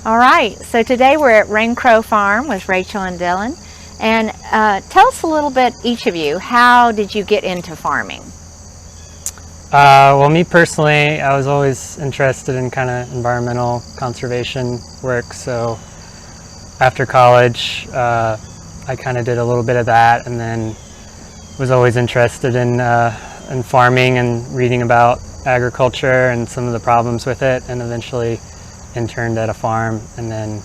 All right, so today we're at Rain Crow Farm with Rachel and Dylan. And tell us a little bit, each of you, how did you get into farming? Well, me personally, I was always interested in kind of environmental conservation work. So after college, I kind of did a little bit of that, and then was always interested in farming and reading about agriculture and some of the problems with it, and eventually interned at a farm and then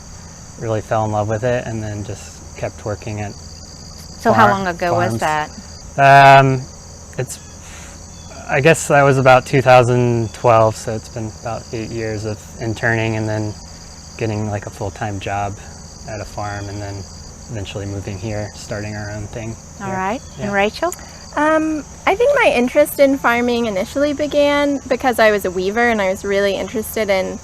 really fell in love with it, and then just kept working at So how long ago farms. was that? I guess that was about 2012, so it's been about 8 years of interning and then getting like a full-time job at a farm, and then eventually moving here, starting our own thing. All right, and Rachel? I think my interest in farming initially began because I was a weaver and I was really interested in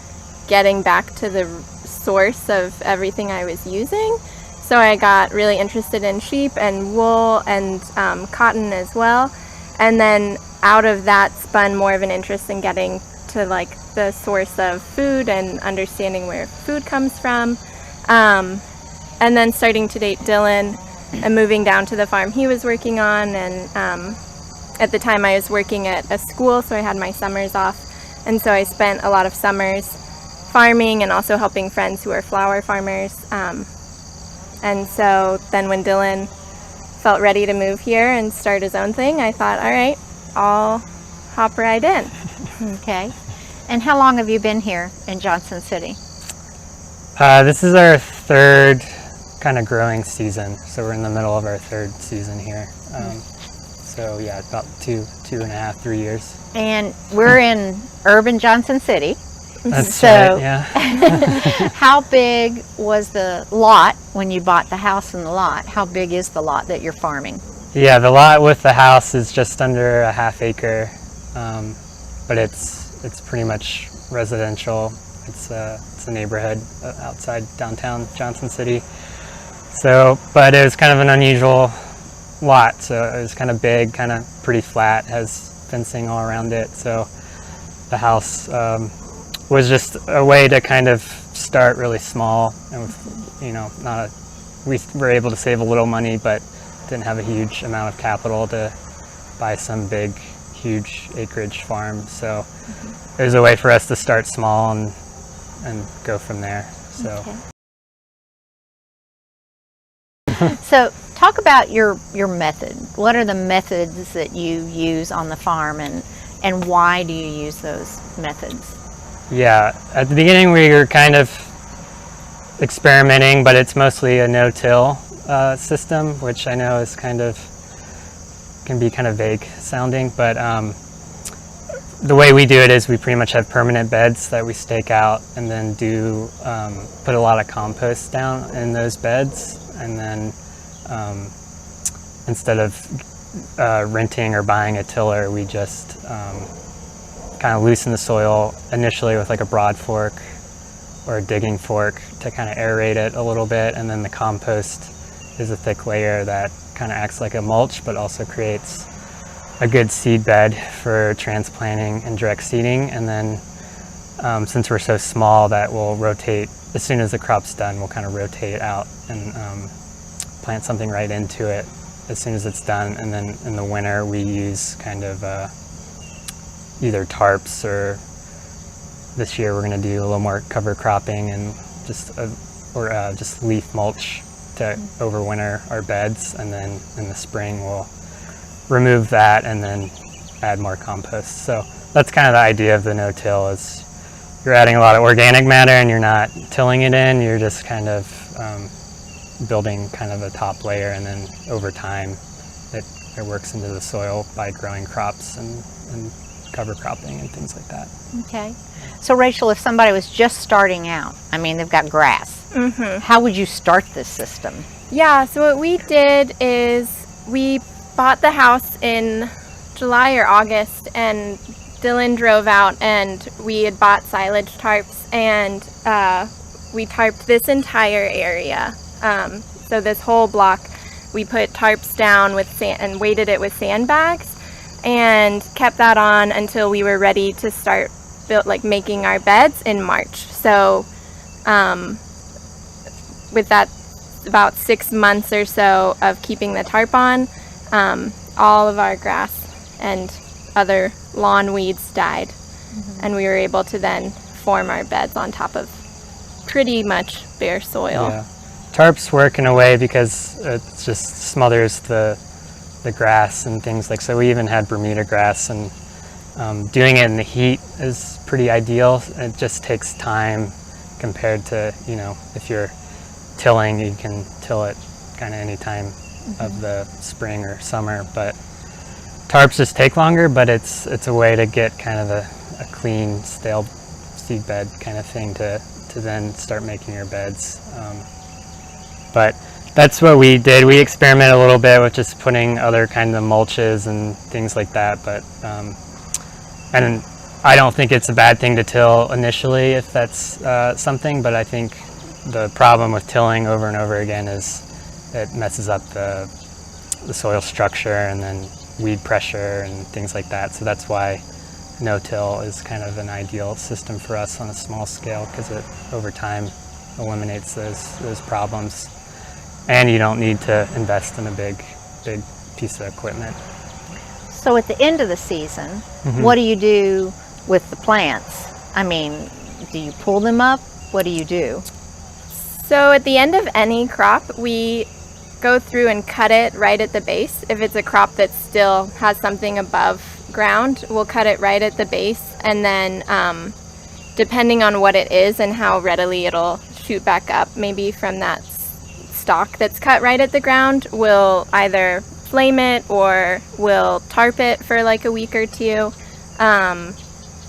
getting back to the source of everything I was using. So I got really interested in sheep and wool and cotton as well. And then out of that spun more of an interest in getting to like the source of food and understanding where food comes from. And then starting to date Dylan and moving down to the farm he was working on. And at the time I was working at a school, so I had my summers off. And so I spent a lot of summers farming and also helping friends who are flower farmers. And so then when Dylan felt ready to move here and start his own thing, I thought, all right, I'll hop right in. Okay. And how long have you been here in Johnson City? This is our third kind of growing season, so we're in the middle of our third season here. So yeah, about 2.5, 3 years. And we're in urban Johnson City. That's So- right, yeah. How big was the lot when you bought the house and the lot? How big is the lot that you're farming? Yeah, the lot with the house is just under a ½ acre, but it's pretty much residential. It's a neighborhood outside downtown Johnson City. So, but it was kind of an unusual lot. So it was kind of big, kind of pretty flat, has fencing all around it. So the house was just a way to kind of start really small, and with, we were able to save a little money, but didn't have a huge amount of capital to buy some big, huge acreage farm. So it was a way for us to start small and go from there. So. Okay. So talk about your method. What are the methods that you use on the farm, and why do you use those methods? Yeah, at the beginning we were kind of experimenting, but it's mostly a no-till system, which I know is can be kind of vague sounding, but the way we do it is we pretty much have permanent beds that we stake out, and then put a lot of compost down in those beds, and then instead of renting or buying a tiller, we just kind of loosen the soil initially with like a broad fork or a digging fork to kind of aerate it a little bit, and then the compost is a thick layer that kind of acts like a mulch but also creates a good seed bed for transplanting and direct seeding. And then since we're so small, that we'll rotate as soon as the crop's done, we'll kind of rotate out and plant something right into it as soon as it's done. And then in the winter we use kind of either tarps, or this year we're going to do a little more cover cropping and just leaf mulch to overwinter our beds, and then in the spring we'll remove that and then add more compost. So that's kind of the idea of the no-till, is you're adding a lot of organic matter and you're not tilling it in, you're just kind of building kind of a top layer, and then over time it works into the soil by growing crops and cover cropping and things like that. Okay. So Rachel, if somebody was just starting out, I mean, they've got grass, how would you start this system? Yeah, so what we did is we bought the house in July or August, and Dylan drove out, and we had bought silage tarps, and we tarped this entire area. So this whole block, we put tarps down with sand and weighted it with sandbags, and kept that on until we were ready to start making our beds in March. So with that about 6 months or so of keeping the tarp on, all of our grass and other lawn weeds died. And we were able to then form our beds on top of pretty much bare soil. Yeah. Tarps work in a way because it just smothers the grass and things like, so we even had Bermuda grass, and doing it in the heat is pretty ideal. It just takes time compared to, you know, if you're tilling, you can till it kind of any time of the spring or summer, but tarps just take longer, but it's a way to get kind of a clean, stale seed bed kind of thing to then start making your beds. But that's what we did. We experimented a little bit with just putting other kinds of mulches and things like that, but and I don't think it's a bad thing to till initially if that's something, but I think the problem with tilling over and over again is it messes up the soil structure and then weed pressure and things like that. So that's why no-till is kind of an ideal system for us on a small scale, because it over time eliminates those problems, and you don't need to invest in a big piece of equipment. So at the end of the season, what do you do with the plants? I mean, do you pull them up? What do you do? So at the end of any crop, we go through and cut it right at the base. If it's a crop that still has something above ground, we'll cut it right at the base, and then depending on what it is and how readily it'll shoot back up, maybe from that stalk that's cut right at the ground, we'll either flame it or we'll tarp it for like a week or two, and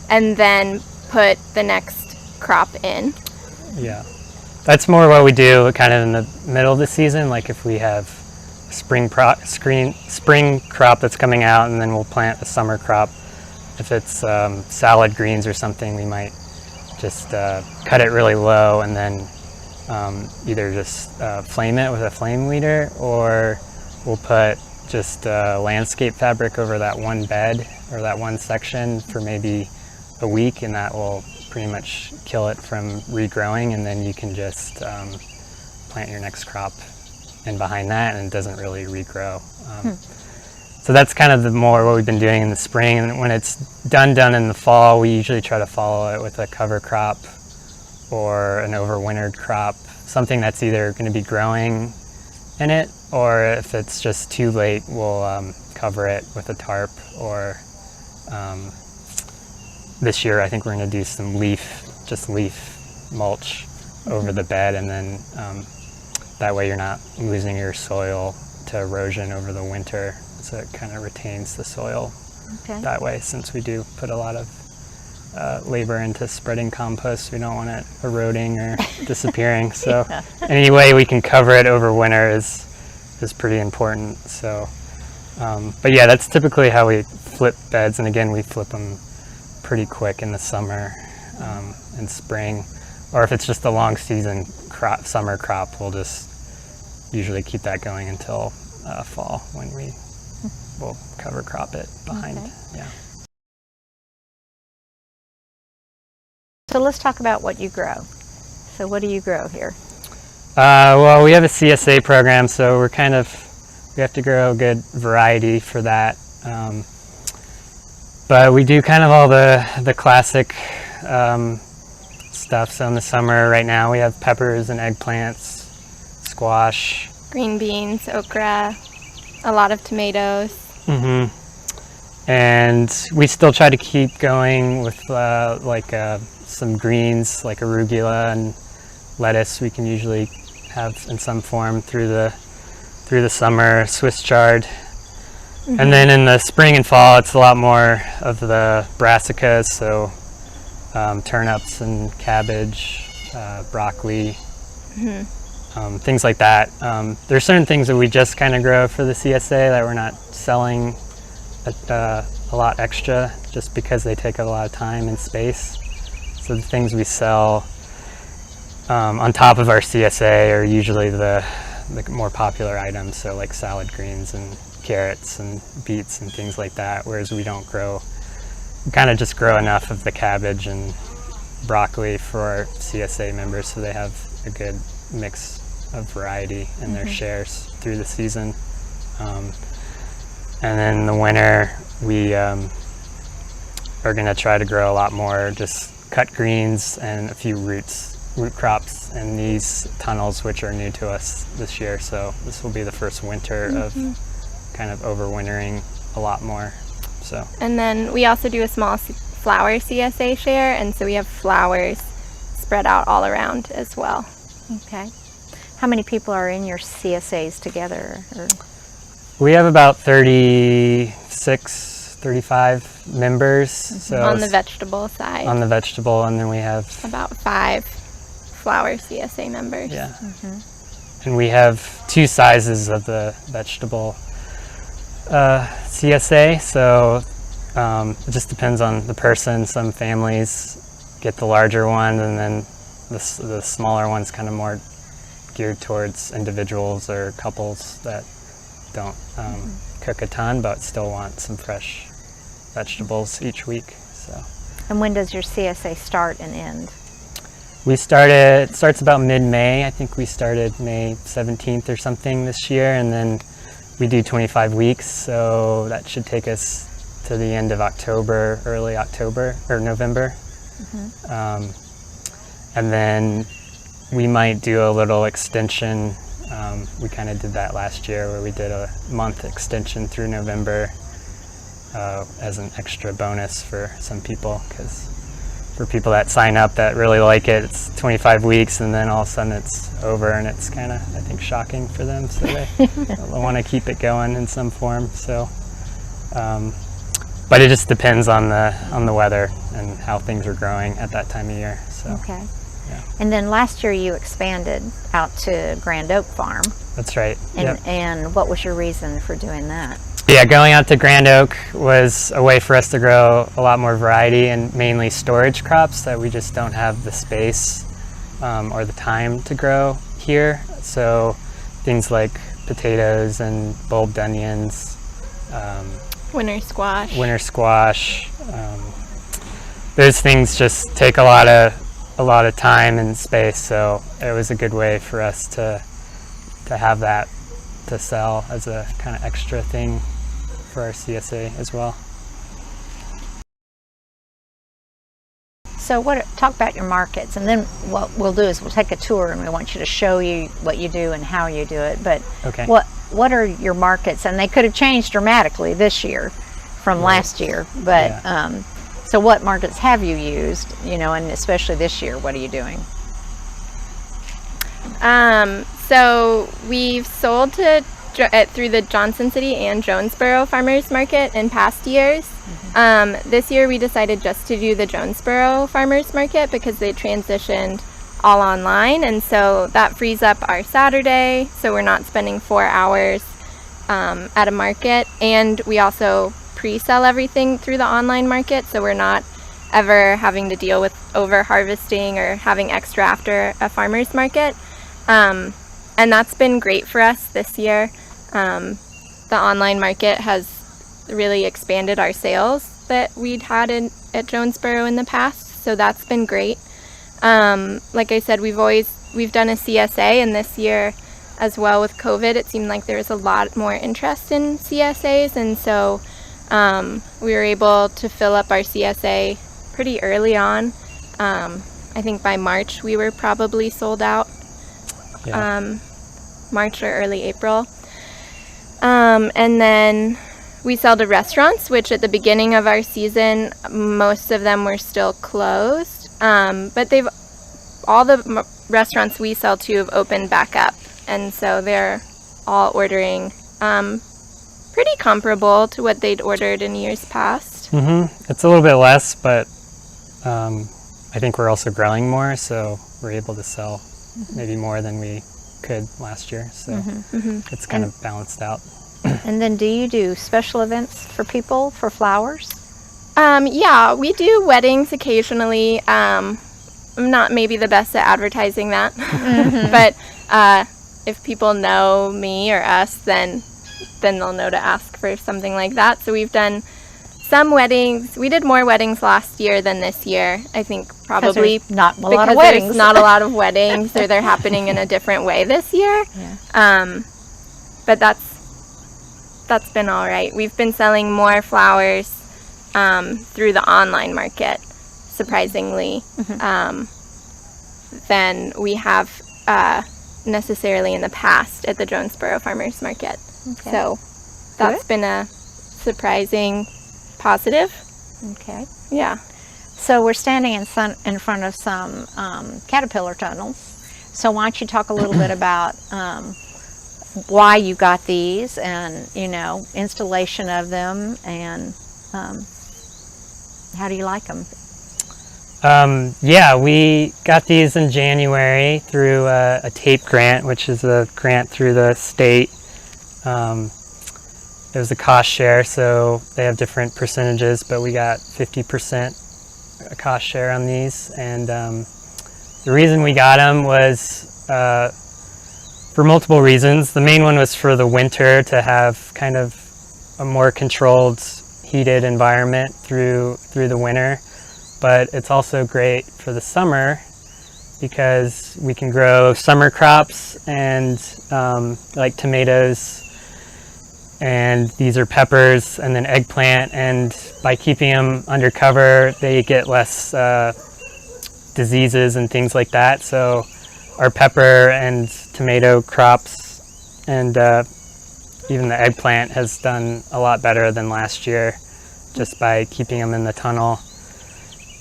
then put the next crop in. Yeah, that's more what we do kind of in the middle of the season, like if we have spring crop that's coming out, and then we'll plant a summer crop. If it's salad greens or something, we might just cut it really low and then either just flame it with a flame weeder, or we'll put just landscape fabric over that one bed or that one section for maybe a week, and that will pretty much kill it from regrowing, and then you can just plant your next crop in behind that, and it doesn't really regrow. So that's kind of more what we've been doing in the spring, and when it's done in the fall, we usually try to follow it with a cover crop or an overwintered crop, something that's either going to be growing in it, or if it's just too late, we'll cover it with a tarp, or this year I think we're going to do some leaf mulch over the bed, and then that way you're not losing your soil to erosion over the winter, so it kind of retains the soil that way. Since we do put a lot of labor into spreading compost, we don't want it eroding or disappearing. So any way we can cover it over winter is pretty important. So, but yeah, that's typically how we flip beds, and again, we flip them pretty quick in the summer and spring. Or if it's just a long season summer crop, we'll just usually keep that going until fall, when we'll cover crop it behind. Yeah. So let's talk about what you grow. So what do you grow here? Well, we have a CSA program, so we have to grow a good variety for that. But we do kind of all the classic stuff. So in the summer right now we have peppers and eggplants, squash, green beans, okra, a lot of tomatoes. And we still try to keep going with some greens like arugula and lettuce. We can usually have in some form through the summer, Swiss chard. And then in the spring and fall, it's a lot more of the brassicas, so turnips and cabbage, broccoli, things like that. There's certain things that we just kind of grow for the CSA that we're not selling a lot extra, just because they take a lot of time and space. So the things we sell on top of our CSA are usually the more popular items, so like salad greens and carrots and beets and things like that, whereas we don't grow, we kind of just grow enough of the cabbage and broccoli for our CSA members, so they have a good mix of variety in their shares through the season. And then in the winter, we are going to try to grow a lot more just cut greens and a few root crops in these tunnels, which are new to us this year. So this will be the first winter of kind of overwintering a lot more. So. And then we also do a small flower CSA share, and so we have flowers spread out all around as well. Okay. How many people are in your CSAs together? Or? We have about 36, 35 members. So on the vegetable side. On the vegetable, and then we have about 5 flower CSA members. Yeah. And we have 2 sizes of the vegetable CSA, so it just depends on the person. Some families get the larger one, and then the smaller one's kind of more geared towards individuals or couples that don't cook a ton but still want some fresh vegetables each week. So. And when does your CSA start and end? It starts about mid-May. I think we started May 17th or something this year, and then we do 25 weeks, so that should take us to the end of October, early October or November. And then we might do a little extension. We kind of did that last year, where we did a month extension through November as an extra bonus for some people, because for people that sign up that really like it, it's 25 weeks and then all of a sudden it's over, and it's kind of, I think, shocking for them, so they want to keep it going in some form. So but it just depends on the weather and how things are growing at that time of year. So. Okay. Yeah. And then last year you expanded out to Grand Oak Farm. That's right. And what was your reason for doing that? Yeah, going out to Grand Oak was a way for us to grow a lot more variety and mainly storage crops that we just don't have the space or the time to grow here. So things like potatoes and bulbed onions, winter squash. Those things just take a lot of time and space, so it was a good way for us to have that to sell as a kind of extra thing for our CSA as well. So talk about your markets, and then what we'll do is we'll take a tour and we want you to show you what you do and how you do it. But okay. What are your markets? And they could have changed dramatically this year from last year, but yeah. So what markets have you used, and especially this year, what are you doing? So we've sold through the Johnson City and Jonesboro Farmers Market in past years. This year we decided just to do the Jonesboro Farmers Market because they transitioned all online, and so that frees up our Saturday, so we're not spending 4 hours at a market, and we also pre-sell everything through the online market, so we're not ever having to deal with over harvesting or having extra after a farmer's market. And that's been great for us this year. The online market has really expanded our sales that we'd had at Jonesboro in the past, so that's been great. Like I said, we've done a CSA, and this year as well with COVID, it seemed like there was a lot more interest in CSAs, and so we were able to fill up our CSA pretty early on. I think by March we were probably sold out. Yeah. March or early April. And then we sell to restaurants, which at the beginning of our season, most of them were still closed. But all the restaurants we sell to have opened back up, and so they're all ordering pretty comparable to what they'd ordered in years past. It's a little bit less, but I think we're also growing more, so we're able to sell maybe more than we could last year, so it's kind of balanced out. And then do you do special events for people for flowers? Yeah, we do weddings occasionally. I'm not maybe the best at advertising that, but if people know me or us, then they'll know to ask for something like that. So we've done some weddings. We did more weddings last year than this year. I think probably there's not a lot because of weddings. there's not a lot of weddings, or they're happening in a different way this year. Yeah. But that's been all right. We've been selling more flowers through the online market, surprisingly, than we have necessarily in the past at the Jonesboro Farmers Market. Okay. So that's been a surprising positive. Okay. Yeah. So we're standing in front of some caterpillar tunnels. So why don't you talk a little bit about why you got these, and installation of them, and how do you like them? Yeah, we got these in January through a TAPE grant, which is a grant through the state. It was a cost share, so they have different percentages, but we got 50% a cost share on these. And the reason we got them was for multiple reasons. The main one was for the winter, to have kind of a more controlled, heated environment through the winter. But it's also great for the summer because we can grow summer crops, and like tomatoes, and these are peppers, and then eggplant, and by keeping them under cover they get less diseases and things like that. So our pepper and tomato crops, and even the eggplant, has done a lot better than last year just by keeping them in the tunnel.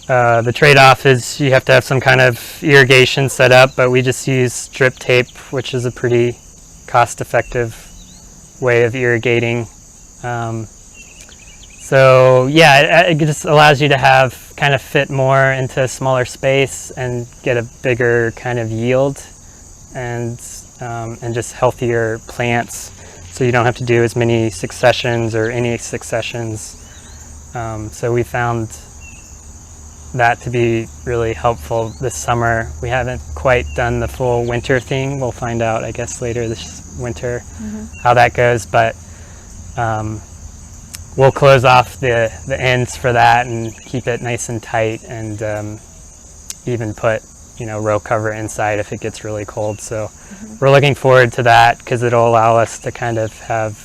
The trade-off is you have to have some kind of irrigation set up, but we just use drip tape, which is a pretty cost-effective way of irrigating. So yeah, it just allows you to have kind of fit more into a smaller space and get a bigger kind of yield, and just healthier plants. So you don't have to do as many successions or any successions. So we found that to be really helpful this summer. We haven't quite done the full winter thing. We'll find out, I guess, later this winter how that goes, but we'll close off the ends for that and keep it nice and tight, and even put row cover inside if it gets really cold. So we're looking forward to that because it'll allow us to kind of have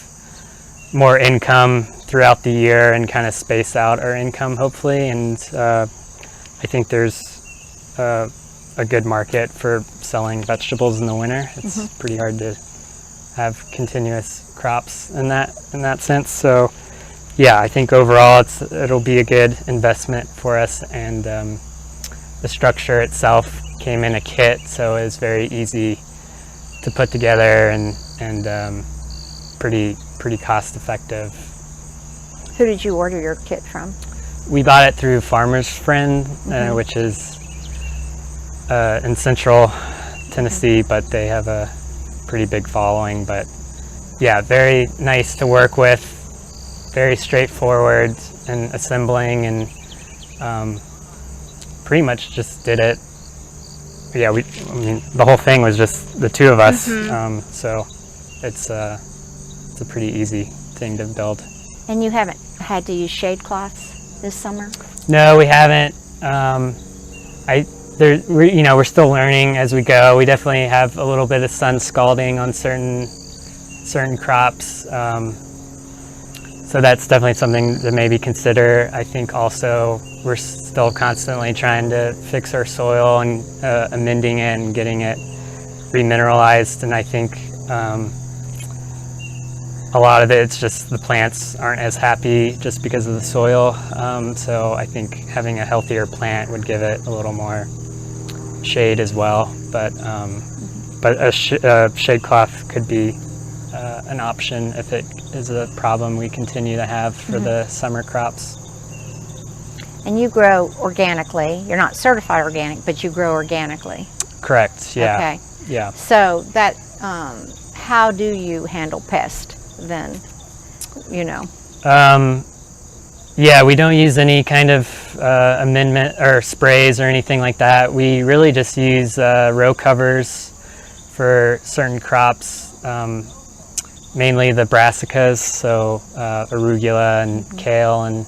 more income throughout the year and kind of space out our income, hopefully. And I think there's a good market for selling vegetables in the winter. It's pretty hard to have continuous crops in that sense. So yeah, I think overall it'll be a good investment for us. And the structure itself came in a kit, so it was very easy to put together, and pretty cost effective. Who did you order your kit from? We bought it through Farmer's Friend, which is in central Tennessee, but they have a pretty big following. But yeah, very nice to work with, very straightforward in assembling, and pretty much just did it. Yeah, I mean, the whole thing was just the two of us, so it's a pretty ezy thing to build. And you haven't had to use shade cloths this summer? No, we haven't. We're still learning as we go. We definitely have a little bit of sun scalding on certain crops, so that's definitely something to maybe consider. I think also we're still constantly trying to fix our soil and amending it and getting it remineralized, and I think a lot of it's just the plants aren't as happy just because of the soil. So I think having a healthier plant would give it a little more shade as well. But a shade cloth could be an option if it is a problem we continue to have for the summer crops. And you grow organically. You're not certified organic, but you grow organically. Correct. Yeah. Okay. Yeah. So that, how do you handle pest then? Yeah, we don't use any kind of amendment or sprays or anything like that. We really just use row covers for certain crops, mainly the brassicas, so arugula and kale and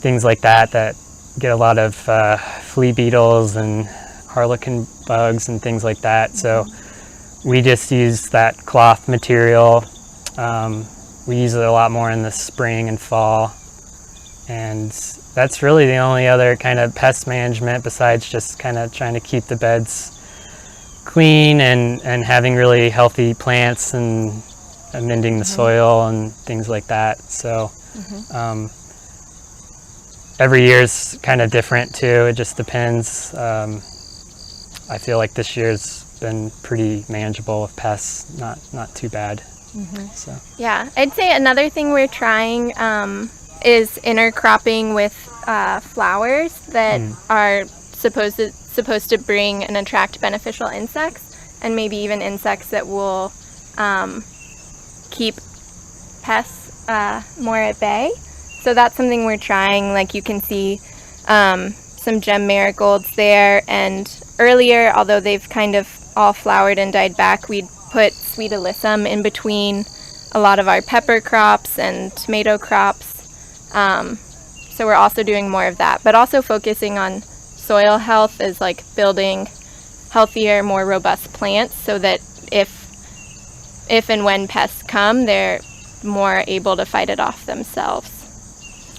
things like that get a lot of flea beetles and harlequin bugs and things like that. So we just use that cloth material. We use it a lot more in the spring and fall. And that's really the only other kind of pest management besides just kind of trying to keep the beds clean and having really healthy plants and amending the soil and things like that. So every year's kind of different too. It just depends. I feel like this year's been pretty manageable with pests, not too bad. So Yeah, I'd say another thing we're trying is intercropping with flowers that are supposed to bring and attract beneficial insects, and maybe even insects that will keep pests more at bay. So that's something we're trying. Like you can see some gem marigolds there, and earlier, although they've kind of all flowered and died back, we'd put sweet alyssum in between a lot of our pepper crops and tomato crops. So we're also doing more of that, but also focusing on soil health is like building healthier, more robust plants so that if and when pests come, they're more able to fight it off themselves.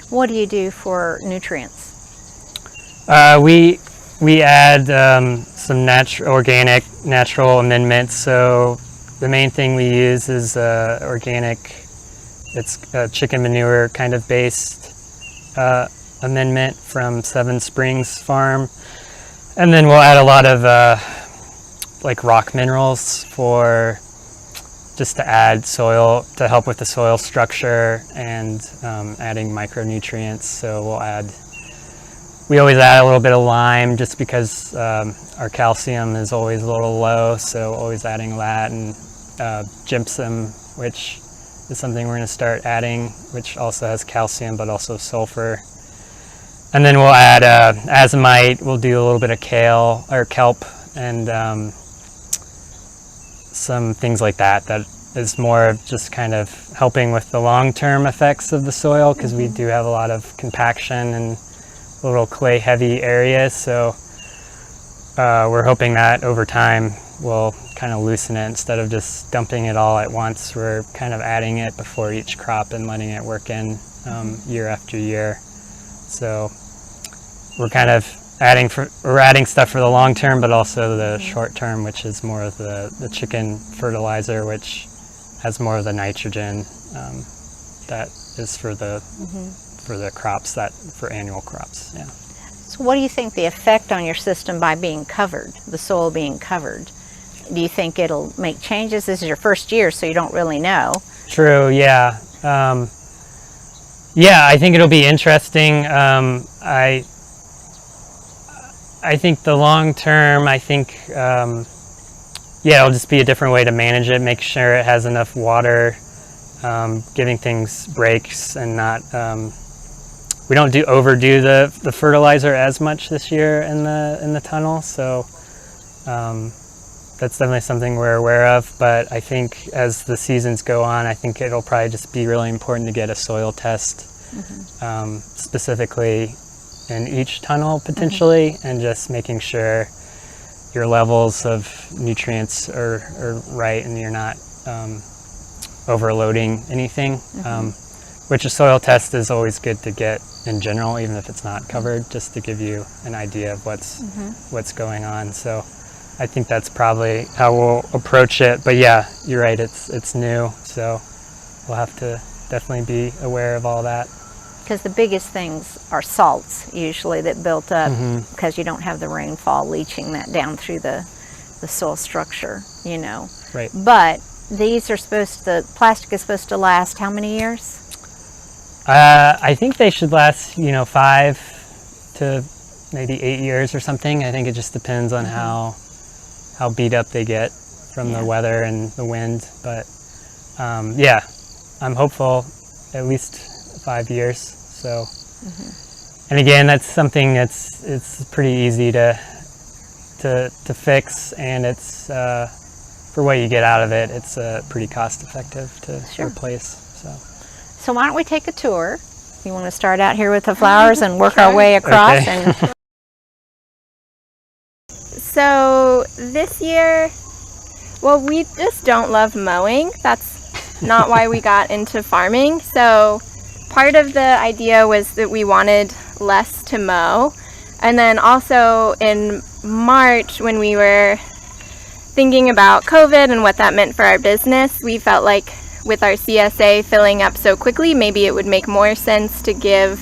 What do you do for nutrients? We add some organic natural amendments. So the main thing we use is organic. It's a chicken manure kind of based amendment from Seven Springs Farm, and then we'll add a lot of like rock minerals for just to add soil to help with the soil structure and adding micronutrients. So we always add a little bit of lime just because our calcium is always a little low, so always adding that, and gypsum, which is something we're going to start adding, which also has calcium but also sulfur. And then we'll add azomite. We'll do a little bit of kale or kelp and some things like that is more of just kind of helping with the long-term effects of the soil, because we do have a lot of compaction and a little clay heavy areas. So we're hoping that over time we'll kind of loosen it. Instead of just dumping it all at once, we're kind of adding it before each crop and letting it work in year after year. So we're kind of adding stuff for the long term, but also the short term, which is more of the chicken fertilizer, which has more of the nitrogen that is for the crops, for annual crops. Yeah. So what do you think the effect on your system by being covered, the soil being covered? Do you think it'll make changes? This is your first year, so you don't really know. True, yeah. I think it'll be interesting. I think the long term, it'll just be a different way to manage it, make sure it has enough water, giving things breaks, and not, we don't overdo the fertilizer as much this year in the tunnel, so that's definitely something we're aware of. But I think as the seasons go on, I think it'll probably just be really important to get a soil test specifically in each tunnel potentially, and just making sure your levels of nutrients are right and you're not overloading anything, which a soil test is always good to get in general, even if it's not covered, just to give you an idea of what's going on. So I think that's probably how we'll approach it. But yeah, you're right, it's new, so we'll have to definitely be aware of all that. Because the biggest things are salts usually that built up because you don't have the rainfall leaching that down through the soil structure, Right. But these are plastic is supposed to last how many years? I think they should last, 5 to maybe 8 years or something. I think it just depends on how beat up they get from the weather and the wind. But I'm hopeful at least 5 years. So, and again, that's something it's pretty easy to fix, and it's for what you get out of it, it's pretty cost effective to replace. So why don't we take a tour? You want to start out here with the flowers and work our way across? Okay. And So this year, well, we just don't love mowing. That's not why we got into farming. So part of the idea was that we wanted less to mow. And then also in March, when we were thinking about COVID and what that meant for our business, we felt like with our CSA filling up so quickly, maybe it would make more sense to give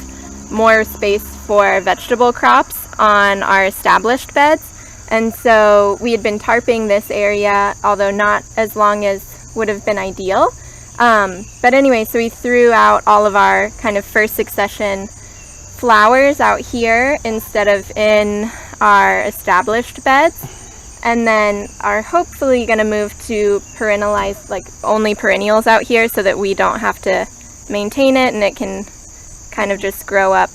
more space for vegetable crops on our established beds. And so we had been tarping this area, although not as long as would have been ideal. But anyway, so we threw out all of our kind of first succession flowers out here instead of in our established beds. And then are hopefully going to move to perennialize, like only perennials out here so that we don't have to maintain it and it can kind of just grow up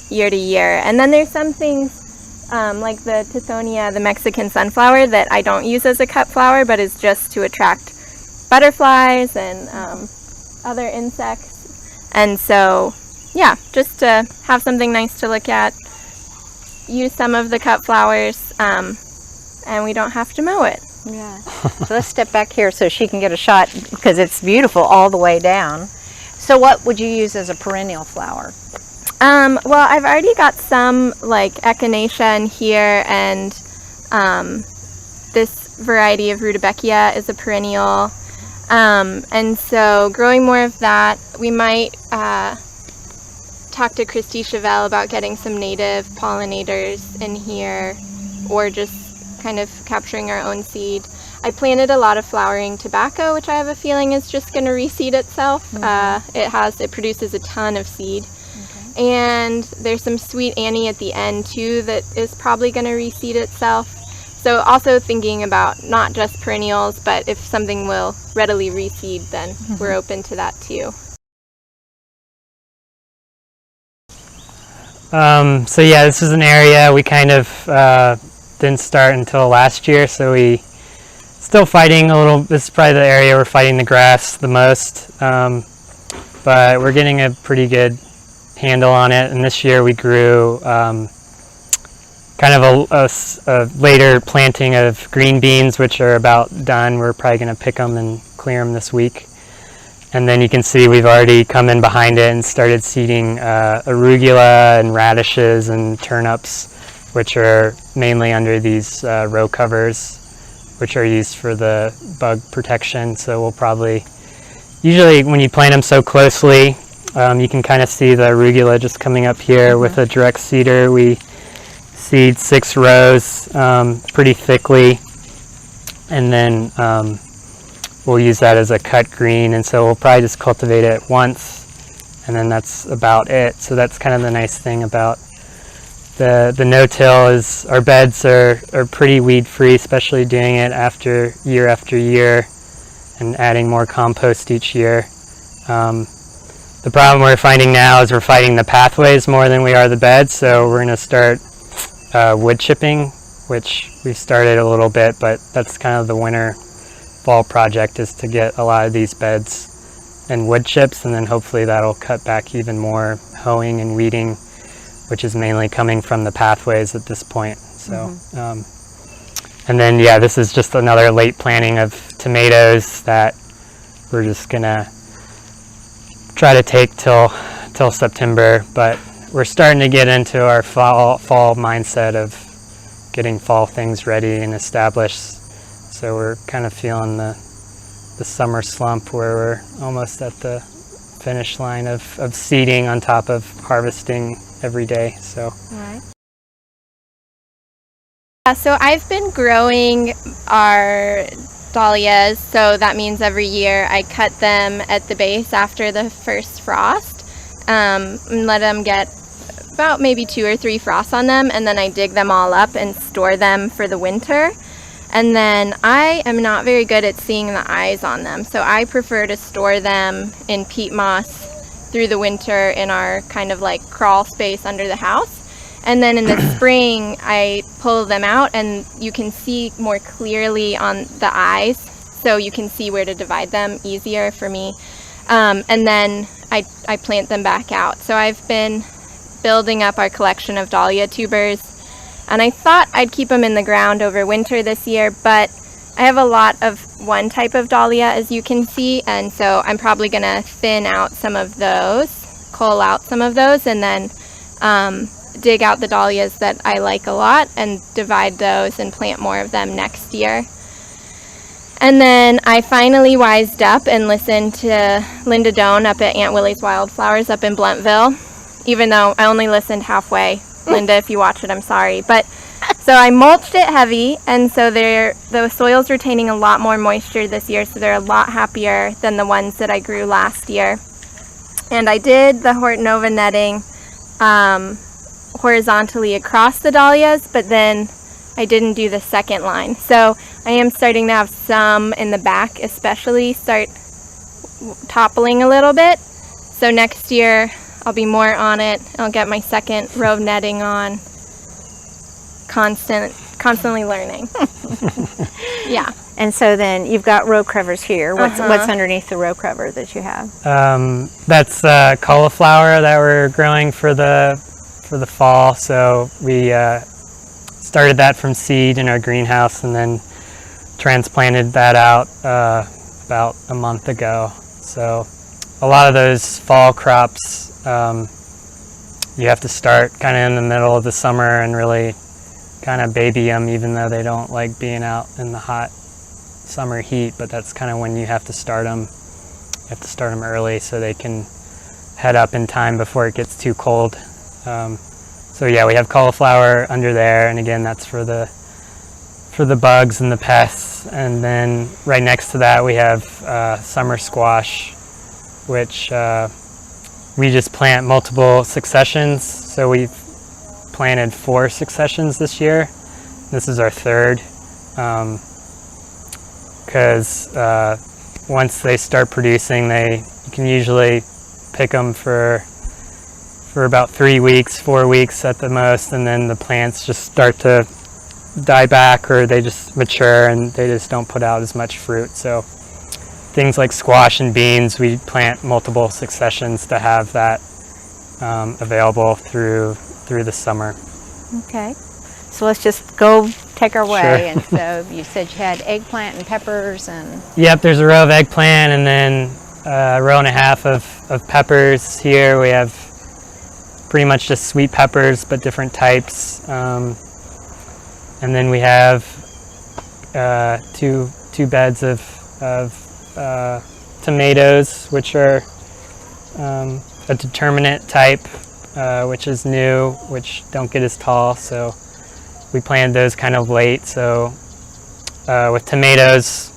year to year. And then there's some things like the Tithonia, the Mexican sunflower, that I don't use as a cut flower, but is just to attract butterflies and other insects. And so, yeah, just to have something nice to look at, use some of the cut flowers, and we don't have to mow it. yeah. So let's step back here so she can get a shot because it's beautiful all the way down. So what would you use as a perennial flower? Well, I've already got some like echinacea in here, and this variety of rudbeckia is a perennial. And so growing more of that, we might talk to Christy Chevelle about getting some native pollinators in here, or just kind of capturing our own seed. I planted a lot of flowering tobacco, which I have a feeling is just going to reseed itself. It produces a ton of seed. And there's some sweet Annie at the end too that is probably going to reseed itself. So also thinking about not just perennials, but if something will readily reseed, then we're open to that too. So yeah, this is an area we kind of didn't start until last year, so we still fighting a little. This is probably the area we're fighting the grass the most, but we're getting a pretty good handle on it. And this year we grew kind of a later planting of green beans, which are about done. We're probably going to pick them and clear them this week. And then you can see we've already come in behind it and started seeding arugula and radishes and turnips, which are mainly under these row covers, which are used for the bug protection. So we'll probably, usually when you plant them so closely, you can kind of see the arugula just coming up here. With a direct seeder. We seed 6 rows pretty thickly, and then we'll use that as a cut green, and so we'll probably just cultivate it once, and then that's about it. So that's kind of the nice thing about the no-till is our beds are pretty weed-free, especially doing it after year and adding more compost each year. The problem we're finding now is we're fighting the pathways more than we are the beds, so we're going to start wood chipping, which we've started a little bit, but that's kind of the winter fall project, is to get a lot of these beds and wood chips, and then hopefully that'll cut back even more hoeing and weeding, which is mainly coming from the pathways at this point. So, and then yeah, this is just another late planting of tomatoes that we're just gonna try to take till September, but we're starting to get into our fall mindset of getting fall things ready and established. So we're kind of feeling the summer slump where we're almost at the finish line of seeding on top of harvesting every day. So. Right. So I've been growing our dahlias, so that means every year I cut them at the base after the first frost, and let them get about maybe 2 or 3 frosts on them, and then I dig them all up and store them for the winter. And then I am not very good at seeing the eyes on them, so I prefer to store them in peat moss through the winter in our kind of like crawl space under the house. And then in the spring, I pull them out and you can see more clearly on the eyes, so you can see where to divide them easier for me. And then I plant them back out. So I've been building up our collection of dahlia tubers, and I thought I'd keep them in the ground over winter this year, but I have a lot of one type of dahlia, as you can see, and so I'm probably going to thin out some of those, cull out some of those, and then dig out the dahlias that I like a lot and divide those and plant more of them next year. And then I finally wised up and listened to Linda Doan up at Aunt Willie's Wildflowers up in Blunttville, even though I only listened halfway. Linda, if you watch it, I'm sorry. But so I mulched it heavy, and so the soil's retaining a lot more moisture this year, so they're a lot happier than the ones that I grew last year. And I did the Hortonova netting horizontally across the dahlias, but then I didn't do the second line. So I am starting to have some in the back especially start toppling a little bit. So next year I'll be more on it. I'll get my second row of netting on. Constantly learning. Yeah. And so then you've got row covers here. What's underneath the row cover that you have? That's cauliflower that we're growing for the fall. So we started that from seed in our greenhouse and then transplanted that out about a month ago. So a lot of those fall crops, you have to start kind of in the middle of the summer and really kind of baby them, even though they don't like being out in the hot summer heat, but that's kind of when you have to start them. You have to start them early so they can head up in time before it gets too cold. So yeah, we have cauliflower under there, and again, that's for the bugs and the pests. And then right next to that we have summer squash, which we just plant multiple successions. So we've planted 4 successions this year. This is our third, because once they start producing, you can usually pick them for about 3 weeks, 4 weeks at the most, and then the plants just start to die back, or they just mature and they just don't put out as much fruit. So things like squash and beans, we plant multiple successions to have that available through the summer. Okay. So let's just go take our way. Sure. And so you said you had eggplant and peppers and... Yep, there's a row of eggplant and then a row and a half of peppers here. We have pretty much just sweet peppers, but different types. And then we have two beds of tomatoes, which are a determinate type, which is new, which don't get as tall. So we planted those kind of late. So with tomatoes,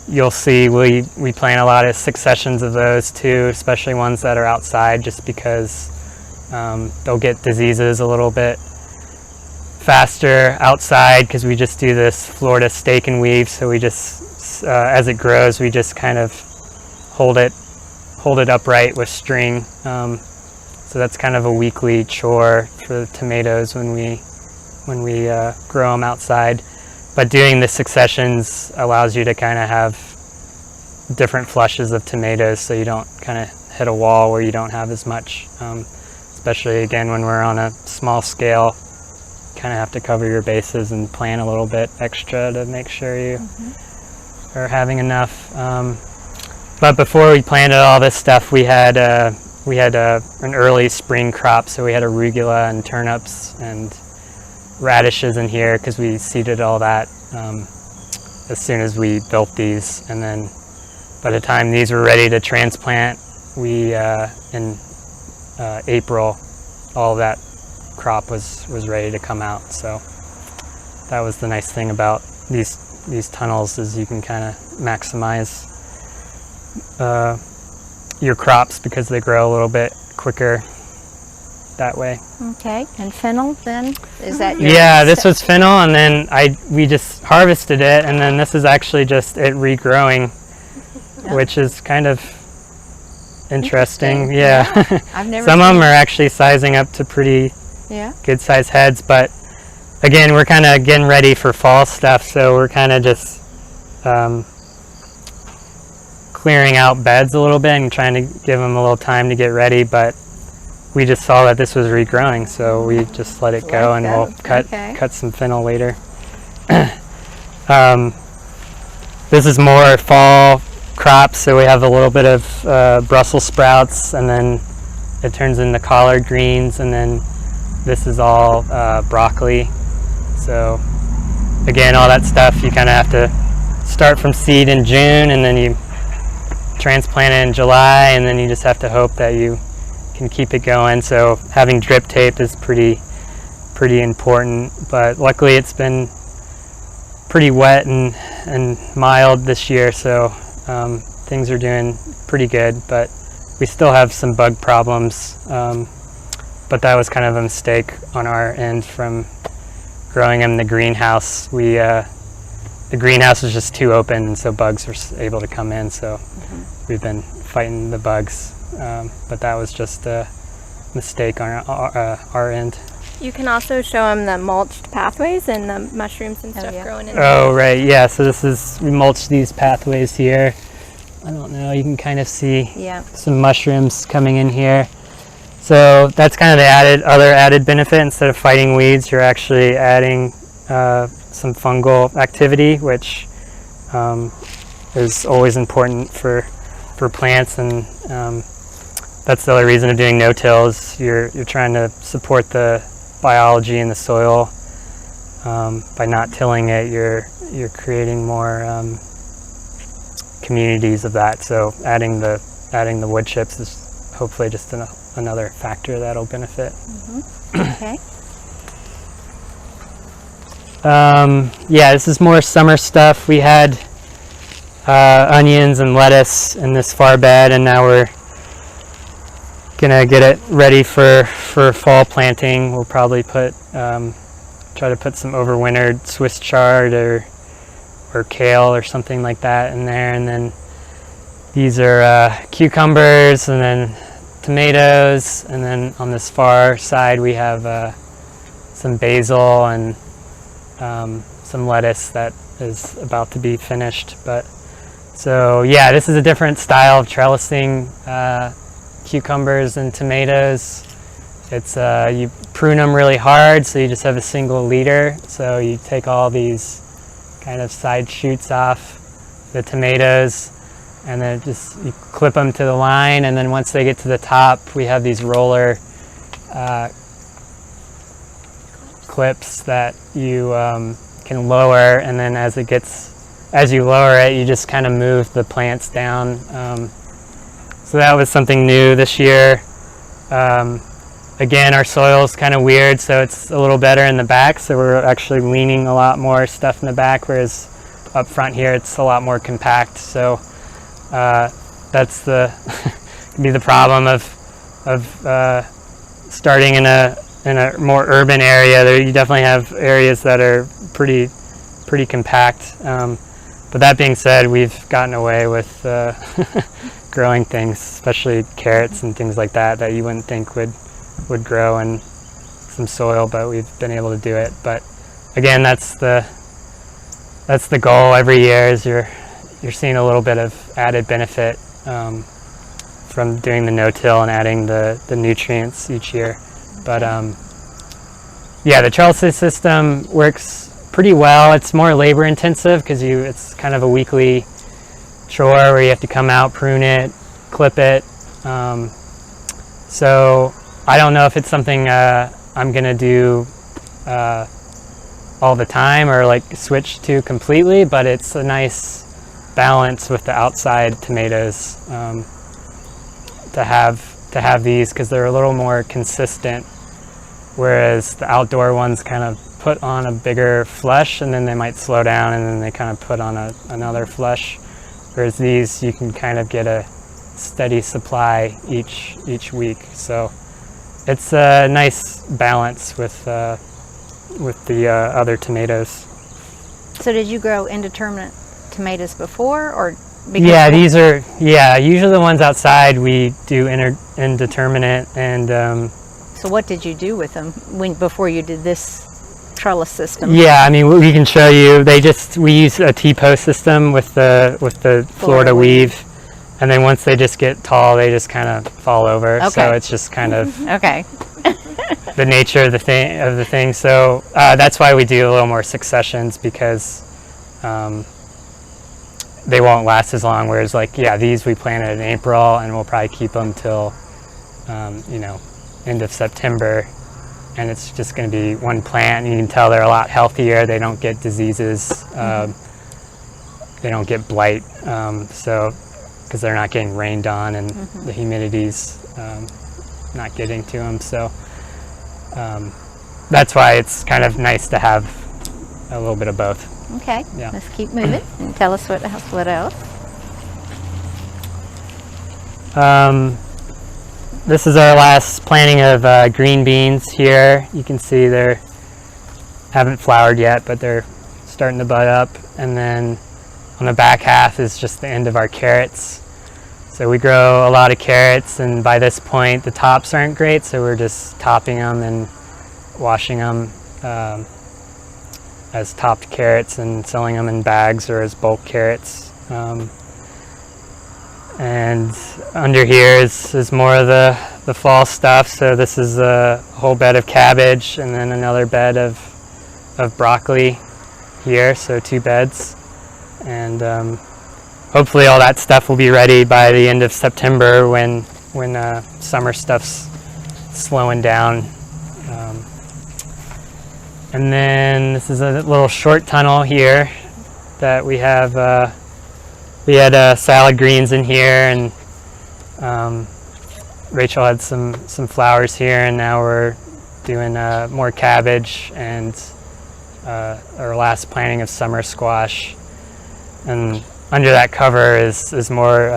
you'll see we plant a lot of successions of those too, especially ones that are outside, just because they'll get diseases a little bit faster outside, because we just do this Florida stake and weave. So we just as it grows, we just kind of hold it upright with string. So that's kind of a weekly chore for the tomatoes when we grow them outside. But doing the successions allows you to kind of have different flushes of tomatoes, so you don't kind of hit a wall where you don't have as much. Especially again when we're on a small scale, kind of have to cover your bases and plant a little bit extra to make sure you are having enough. But before we planted all this stuff, we had an early spring crop, so we had arugula and turnips and radishes in here because we seeded all that as soon as we built these. And then by the time these were ready to transplant, we in April, all of that crop was ready to come out. So that was the nice thing about these tunnels, is you can kind of maximize your crops because they grow a little bit quicker that way. Okay. And fennel then? Is that your... Yeah, this was fennel, and then we just harvested it, and then this is actually just it regrowing, which is kind of interesting. Yeah. I've never Some of seen them are actually sizing up to pretty Yeah. good size heads, but again, we're kind of getting ready for fall stuff, so we're kind of just clearing out beds a little bit and trying to give them a little time to get ready, but we just saw that this was regrowing, so we just let it go, and we'll cut some fennel later. This is more fall crops, so we have a little bit of Brussels sprouts, and then it turns into collard greens, and then this is all broccoli. So again, all that stuff you kind of have to start from seed in June, and then you transplant it in July, and then you just have to hope that you can keep it going. So having drip tape is pretty important, but luckily it's been pretty wet and mild this year, so things are doing pretty good, but we still have some bug problems, but that was kind of a mistake on our end from growing them in the greenhouse. The greenhouse was just too open, and so bugs were able to come in, so we've been fighting the bugs, but that was just a mistake on our end. You can also show them the mulched pathways and the mushrooms and stuff growing in there. Oh, right, yeah, so we mulched these pathways here. I don't know, you can kind of see some mushrooms coming in here. So that's kind of the other added benefit. Instead of fighting weeds, you're actually adding some fungal activity, which is always important for plants, and that's the other reason of doing no-till is you're trying to support the biology in the soil. By not tilling it, you're creating more communities of that. So adding the wood chips is hopefully just another factor that'll benefit. Okay. Yeah, this is more summer stuff. We had onions and lettuce in this far bed, and now we're gonna get it ready for fall planting. We'll probably try to put some overwintered Swiss chard or kale or something like that in there, and then these are cucumbers, and then tomatoes, and then on this far side we have some basil and some lettuce that is about to be finished. But so yeah, this is a different style of trellising cucumbers and tomatoes. It's you prune them really hard, so you just have a single leader. So you take all these kind of side shoots off the tomatoes, and then you clip them to the line, and then once they get to the top, we have these roller clips that you can lower, and then as you lower it, you just kind of move the plants down. So that was something new this year. Again, our soil's kind of weird, so it's a little better in the back, so we're actually leaning a lot more stuff in the back, whereas up front here it's a lot more compact. So that's can be the problem of starting in a more urban area. You definitely have areas that are pretty compact. But that being said, we've gotten away with growing things, especially carrots and things like that you wouldn't think would grow in some soil, but we've been able to do it. But again, that's the goal every year, is you're seeing a little bit of added benefit from doing the no-till and adding the nutrients each year. But yeah, the trellis system works pretty well. It's more labor intensive because it's kind of a weekly chore where you have to come out, prune it, clip it. So I don't know if it's something I'm gonna do all the time or like switch to completely, but it's a nice balance with the outside tomatoes to have these, because they're a little more consistent, whereas the outdoor ones kind of put on a bigger flush and then they might slow down and then they kind of put on another flush, whereas these you can kind of get a steady supply each week. So it's a nice balance with the other tomatoes. So did you grow indeterminate tomatoes before, or? Yeah, these are usually the ones outside we do indeterminate. And so what did you do with them before you did this trellis system? Yeah, I mean, we can show you. We use a T-post system with the Florida weave. And then once they just get tall, they just kind of fall over. So Okay. it's just kind of Okay. the nature of the thing. So that's why we do a little more successions, because they won't last as long. Whereas like, yeah, these we planted in April, and we'll probably keep them till you know, end of September. And it's just going to be one plant. And you can tell they're a lot healthier. They don't get diseases. They don't get blight. So because they're not getting rained on, and the humidity's not getting to them. So that's why it's kind of nice to have a little bit of both. Okay. Yeah. Let's keep moving and tell us what else. This is our last planting of green beans here. You can see they haven't flowered yet, but they're starting to bud up. And then on the back half is just the end of our carrots. So we grow a lot of carrots, and by this point the tops aren't great, so we're just topping them and washing them as topped carrots and selling them in bags or as bulk carrots. And under here is more of the fall stuff. So this is a whole bed of cabbage, and then another bed of broccoli here, so 2 beds. And hopefully all that stuff will be ready by the end of September when summer stuff's slowing down. And then this is a little short tunnel here that we have. We had salad greens in here, and Rachel had some flowers here, and now we're doing more cabbage and our last planting of summer squash. And under that cover is more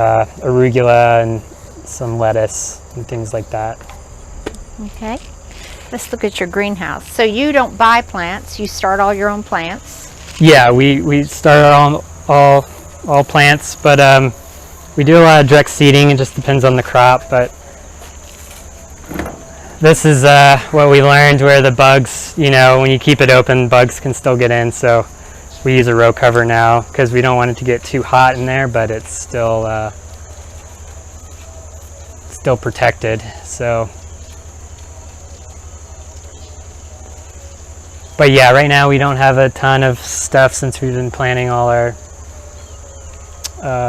arugula and some lettuce and things like that. Okay. Let's look at your greenhouse. So you don't buy plants, you start all your own plants. Yeah, we start our own all plants, but we do a lot of direct seeding. It just depends on the crop. But this is what we learned, where the bugs, you know, when you keep it open, bugs can still get in. So we use a row cover now because we don't want it to get too hot in there, but it's still protected. So, but yeah, right now we don't have a ton of stuff since we've been planting all our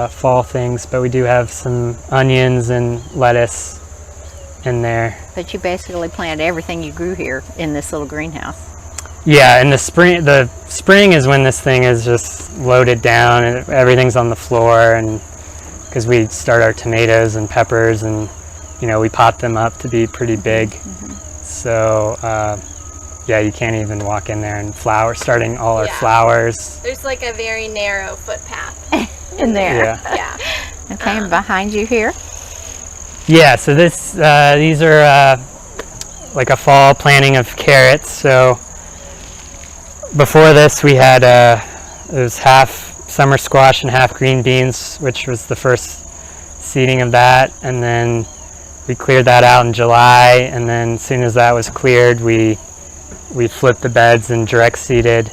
fall things, but we do have some onions and lettuce in there. But you basically planted everything you grew here in this little greenhouse. Yeah, and the spring is when this thing is just loaded down and everything's on the floor, and because we start our tomatoes and peppers, and you know, we pot them up to be pretty big. So yeah, you can't even walk in there and starting all our flowers. There's like a very narrow footpath In there. Yeah. Yeah. Okay, and behind you here? Yeah, so these are like a fall planting of carrots. So before this we had it was half summer squash and half green beans, which was the first seeding of that, and then we cleared that out in July, and then as soon as that was cleared, we flipped the beds and direct seeded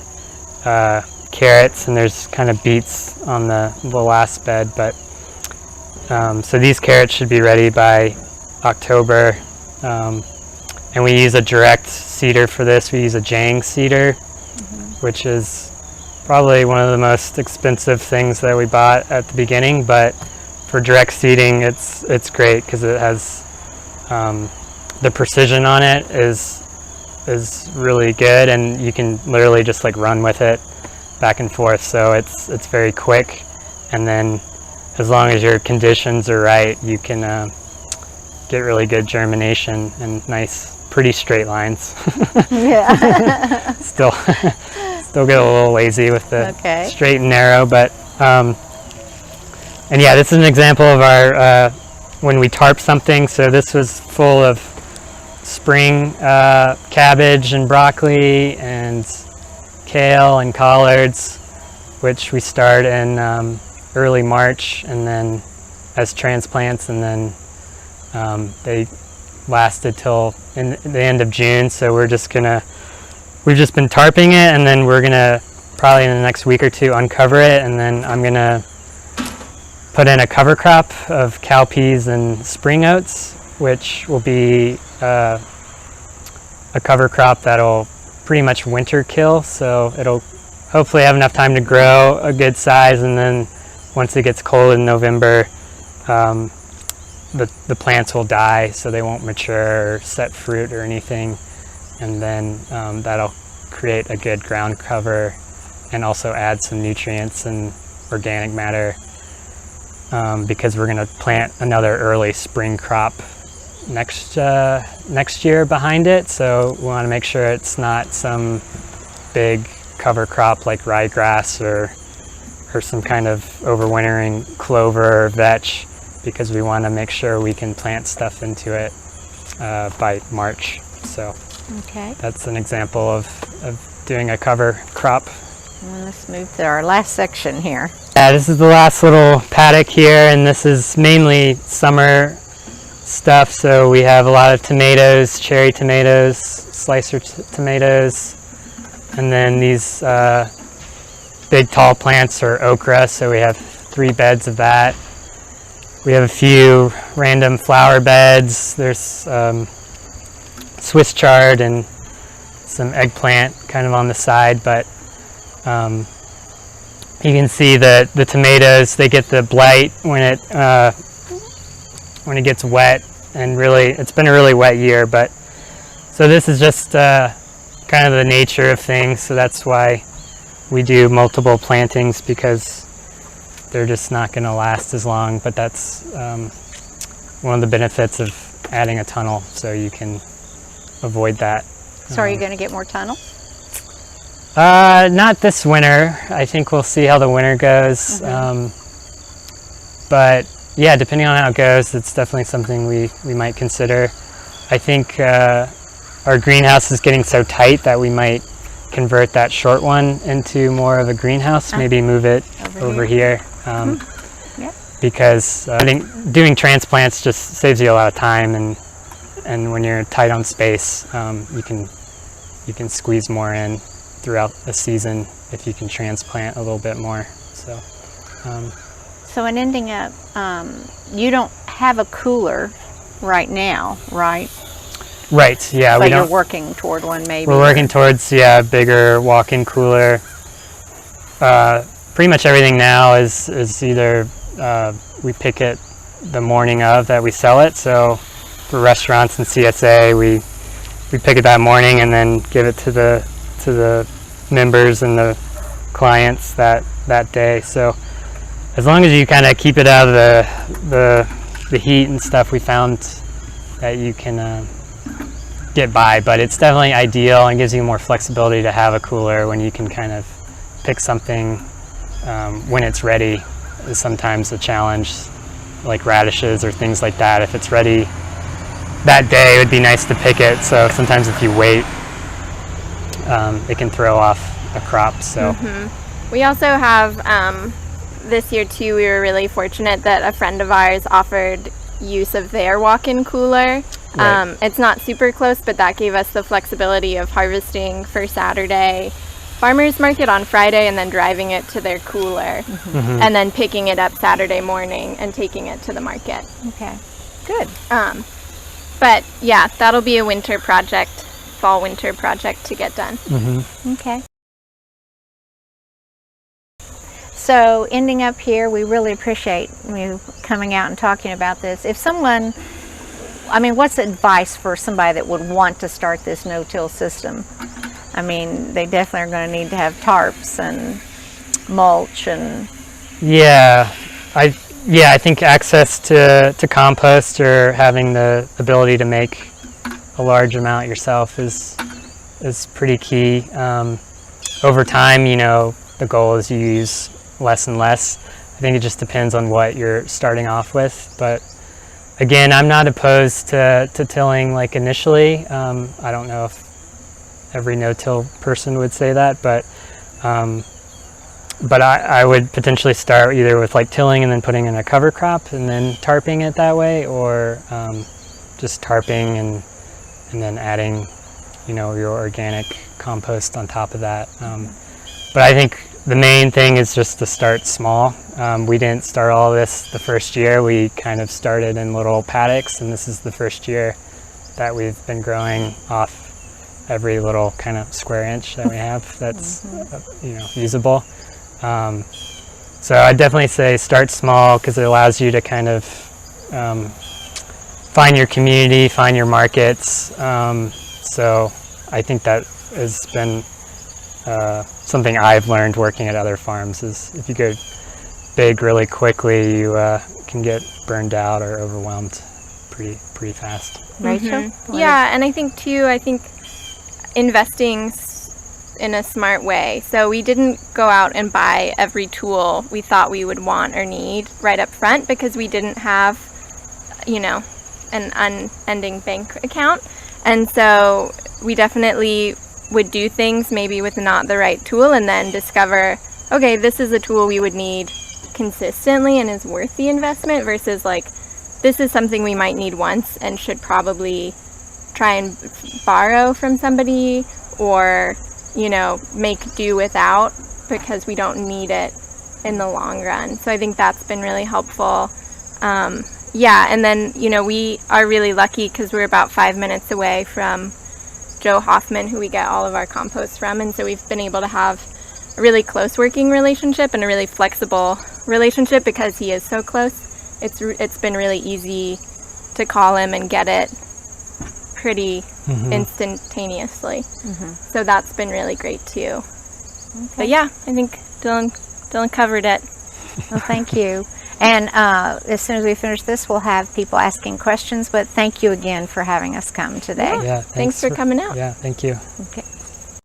carrots, and there's kind of beets on the last bed, but so these carrots should be ready by October, and we use a direct seeder for this. We use a Jang seeder, which is probably one of the most expensive things that we bought at the beginning, but for direct seeding it's great because it has the precision on it is really good, and you can literally just like run with it back and forth, so it's very quick, and then as long as your conditions are right, you can get really good germination and nice pretty straight lines. Yeah. still get a little lazy with the straight and narrow, but and yeah, this is an example of our when we tarp something. So this was full of spring cabbage and broccoli and kale and collards, which we start in early March, and then as transplants, and then they lasted till in the end of June. So we've just been tarping it, and then we're gonna probably in the next week or two uncover it, and then I'm gonna put in a cover crop of cowpeas and spring oats, which will be a cover crop that'll pretty much winter kill, so it'll hopefully have enough time to grow a good size, and then once it gets cold in November, the plants will die, so they won't mature or set fruit or anything, and then that'll create a good ground cover and also add some nutrients and organic matter, because we're going to plant another early spring crop next year behind it, so we want to make sure it's not some big cover crop like ryegrass or some kind of overwintering clover or vetch, because we want to make sure we can plant stuff into it by March. So Okay. that's an example of doing a cover crop. Well, let's move to our last section here. Yeah, this is the last little paddock here, and this is mainly summer stuff. So we have a lot of tomatoes, cherry tomatoes, slicer tomatoes, and then these big tall plants are okra, so we have 3 beds of that. We have a few random flower beds. There's Swiss chard and some eggplant kind of on the side, but you can see that the tomatoes, they get the blight when it gets wet, and really it's been a really wet year. But so this is just kind of the nature of things, so that's why we do multiple plantings, because they're just not going to last as long. But that's one of the benefits of adding a tunnel, so you can avoid that. So are you going to get more tunnel? Not this winter. I think we'll see how the winter goes. But yeah, depending on how it goes, it's definitely something we might consider. I think our greenhouse is getting so tight that we might convert that short one into more of a greenhouse, maybe move it over here. Yep. Because I think doing transplants just saves you a lot of time, and when you're tight on space, you can squeeze more in throughout the season if you can transplant a little bit more. So So in ending up, you don't have a cooler right now, right? right, yeah, But we you're don't. working toward one maybe. We're working towards a bigger walk-in cooler. Pretty much everything now is either we pick it the morning of that we sell it. So for restaurants and CSA, we pick it that morning and then give it to the members and the clients that day. So as long as you kind of keep it out of the heat and stuff, we found that you can get by. But it's definitely ideal and gives you more flexibility to have a cooler when you can kind of pick something when it's ready. Is sometimes a challenge, like radishes or things like that. If it's ready that day, it would be nice to pick it. So sometimes if you wait, it can throw off a crop. So We also have, this year too, we were really fortunate that a friend of ours offered use of their walk-in cooler. Right. It's not super close, but that gave us the flexibility of harvesting for Saturday, farmers market on Friday, and then driving it to their cooler, and then picking it up Saturday morning and taking it to the market. Okay, good. But yeah, that'll be a winter project, fall winter project to get done. Okay. So ending up here, we really appreciate you coming out and talking about this. If someone, I mean, what's advice for somebody that would want to start this no-till system? I mean, they definitely are going to need to have tarps and mulch and... I think access to compost or having the ability to make a large amount yourself is pretty key. Over time, the goal is you use less and less. I think it just depends on what you're starting off with. But again, I'm not opposed to tilling like initially. I don't know if every no-till person would say that, but I would potentially start either with like tilling and then putting in a cover crop and then tarping it that way, or just tarping and then adding, your organic compost on top of that. But I think the main thing is just to start small. We didn't start all this the first year. We kind of started in little paddocks, and this is the first year that we've been growing off every little kind of square inch that we have that's usable. So I'd definitely say start small, because it allows you to kind of find your community, find your markets. So I think that has been something I've learned working at other farms, is if you go big really quickly, you can get burned out or overwhelmed pretty fast. Rachel? Yeah, and I think investing in a smart way. So we didn't go out and buy every tool we thought we would want or need right up front, because we didn't have, an unending bank account. And so we definitely would do things maybe with not the right tool, and then discover, okay, this is a tool we would need consistently and is worth the investment, versus like, this is something we might need once and should probably try and borrow from somebody, or make do without, because we don't need it in the long run. So I think that's been really helpful. And then we are really lucky because we're about 5 minutes away from Joe Hoffman, who we get all of our compost from, and so we've been able to have a really close working relationship and a really flexible relationship because he is so close. It's been really easy to call him and get it pretty instantaneously. So that's been really great too. But yeah, I think Dylan covered it. Well, thank you. And as soon as we finish this, we'll have people asking questions, but thank you again for having us come today. Yeah, Thanks for coming out. Yeah, thank you. Okay.